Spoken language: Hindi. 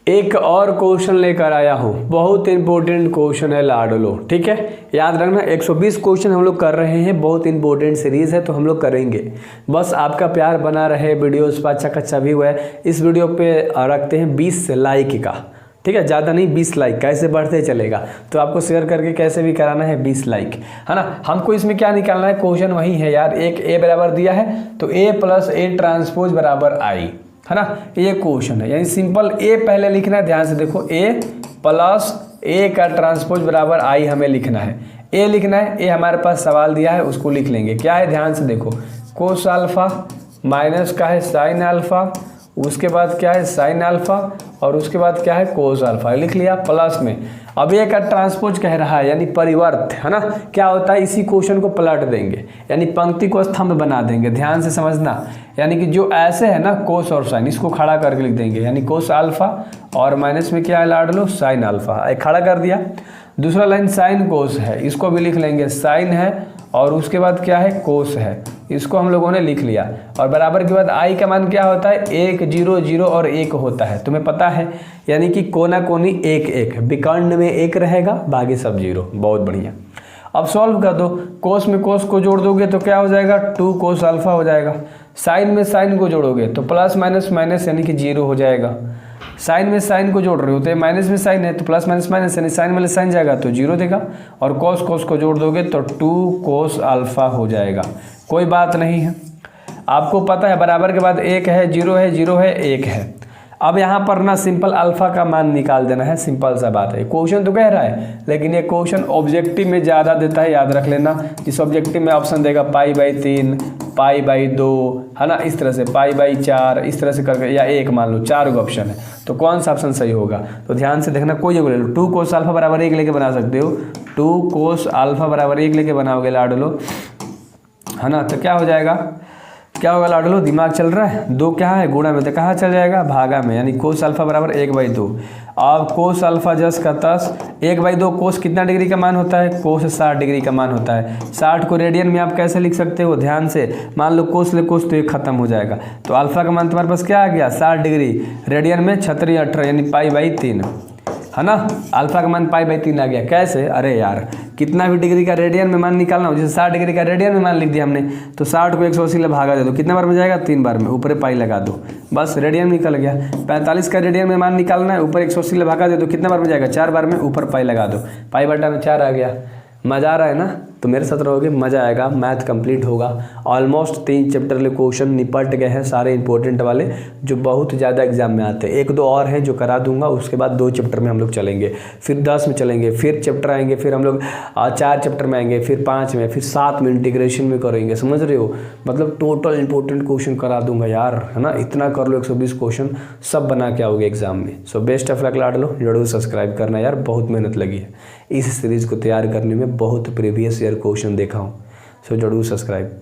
एक और क्वेश्चन लेकर आया हूँ, बहुत इंपॉर्टेंट क्वेश्चन है लाडलो। ठीक है, याद रखना 120 क्वेश्चन हम लोग कर रहे हैं, बहुत इंपॉर्टेंट सीरीज़ है तो हम लोग करेंगे। बस आपका प्यार बना रहे, वीडियोस पर अच्छा खासा व्यू है। इस वीडियो पे रखते हैं 20 लाइक का, ठीक है, ज़्यादा नहीं 20 लाइक, कैसे बढ़ते चलेगा तो आपको शेयर करके कैसे भी कराना है 20 लाइक, है ना। हमको इसमें क्या निकालना है, क्वेश्चन वही है यार, एक ए बराबर दिया है तो ए प्लस ए ट्रांसपोज बराबर आई, है ना, ये क्वेश्चन है। यानी सिंपल ए पहले लिखना है, ध्यान से देखो, ए प्लस ए का ट्रांसपोज बराबर आई हमें लिखना है। ए लिखना है, ए हमारे पास सवाल दिया है उसको लिख लेंगे। क्या है, ध्यान से देखो, कोस अल्फा माइनस का है साइन अल्फा, उसके बाद क्या है साइन अल्फा, और उसके बाद क्या है कोस अल्फा, लिख लिया प्लस में। अब ए का ट्रांसपोज कह रहा है यानी परिवर्त, है ना। क्या होता है, इसी क्वेश्चन को पलट देंगे यानी पंक्ति को स्तंभ बना देंगे, ध्यान से समझना। यानी कि जो ऐसे है ना कोस और साइन, इसको खड़ा करके लिख देंगे, यानी कोस अल्फा और माइनस में क्या है लाड लो साइन अल्फा, एक खड़ा कर दिया। दूसरा लाइन साइन कोस है, इसको भी लिख लेंगे, साइन है और उसके बाद क्या है कोस है, इसको हम लोगों ने लिख लिया। और बराबर के बाद आई का मान क्या होता है, 1 0 0 और 1 होता है, तुम्हें पता है। यानी कि कोना कोनी 1 1, विकर्ण में 1 रहेगा, बाकी सब 0। बहुत बढ़िया। अब सॉल्व कर दो, कोस में कोस को जोड़ दोगे तो क्या हो जाएगा, 2 कोस अल्फा हो जाएगा। साइन में साइन को जोड़ोगे तो प्लस माइनस माइनस यानी कि 0 हो जाएगा। साइन में साइन को जोड़ रहे हो तो माइनस में साइन है तो प्लस माइनस माइनस यानी साइन वाले साइन जाएगा तो 0 देगा। और कोस कोस को जोड़ दोगे तो 2 कोस अल्फा हो जाएगा। कोई बात नहीं है, आपको पता है बराबर के बाद 1 है 0 है 0 है 1 है। अब यहाँ पर ना सिंपल अल्फा का मान निकाल देना है, सिंपल सा बात है। क्वेश्चन तो कह रहा है लेकिन ये क्वेश्चन ऑब्जेक्टिव में ज़्यादा देता है, याद रख लेना। इस ऑब्जेक्टिव में ऑप्शन देगा π/3, π/2, है ना, इस तरह से π/4, इस तरह से करके, या 1 मान लो, 4 ऑप्शन है तो कौन सा ऑप्शन सही होगा। तो ध्यान से देखना, कोई जगह ले लो, 2 कोस अल्फा बराबर 1 लेके बना सकते हो, 2 कोस अल्फा बराबर 1 लेके बनाओगे लाडलो, है ना। तो क्या हो जाएगा, क्या होगा लाडलो, दिमाग चल रहा है, 2 क्या है गुणा में तो कहाँ चल जाएगा, भागा में, यानी कोस अल्फा बराबर 1/2। अब कोस अल्फा जस का तस, 1/2 कोस कितना डिग्री का मान होता है, कोस 60 डिग्री का मान होता है। 60 को रेडियन में आप कैसे लिख सकते हो, ध्यान से, मान लो कोस ले कोस तो ये खत्म हो जाएगा। तो अल्फा का मान तुम्हारे पास क्या आ गया, 60 डिग्री, रेडियन में 36 18 यानी π/3, है ना। अल्फा का मान π/3 आ गया। कैसे, अरे यार कितना भी डिग्री का रेडियन में मान निकालना हो, जैसे 60 डिग्री का रेडियन में मान लिख दिया हमने तो 60 को 180 ले भागा दे दो, कितने बार में जाएगा, 3 बार में, ऊपर पाई लगा दो, बस रेडियन निकल गया। 45 का रेडियन में मान निकालना है, ऊपर 180 ले भागा दे दो, कितने बार में जाएगा, 4 बार में, ऊपर पाई लगा दो, π/4 आ गया। मज़ा आ रहा है ना, तो मेरे साथ रहोगे, मज़ा आएगा, मैथ कंप्लीट होगा। ऑलमोस्ट 3 चैप्टर के क्वेश्चन निपट गए हैं, सारे इंपॉर्टेंट वाले जो बहुत ज़्यादा एग्जाम में आते हैं। 1 2 और हैं जो करा दूंगा, उसके बाद 2 चैप्टर में हम लोग चलेंगे, फिर 10 में चलेंगे, फिर चैप्टर आएंगे, फिर हम लोग 4 चैप्टर में आएंगे, फिर 5 में, फिर 7 में इंटीग्रेशन में करेंगे, समझ रहे हो। मतलब टोटल इंपॉर्टेंट क्वेश्चन करा दूंगा यार, है ना। इतना कर लो, 120 क्वेश्चन सब बना के आओगे एग्जाम में। सो बेस्ट ऑफ लक लाडलो, जरूर सब्सक्राइब करना यार, बहुत मेहनत लगी है इस सीरीज़ को तैयार करने में, बहुत प्रीवियस ईयर क्वेश्चन देखा हूँ। सो जरूर सब्सक्राइब।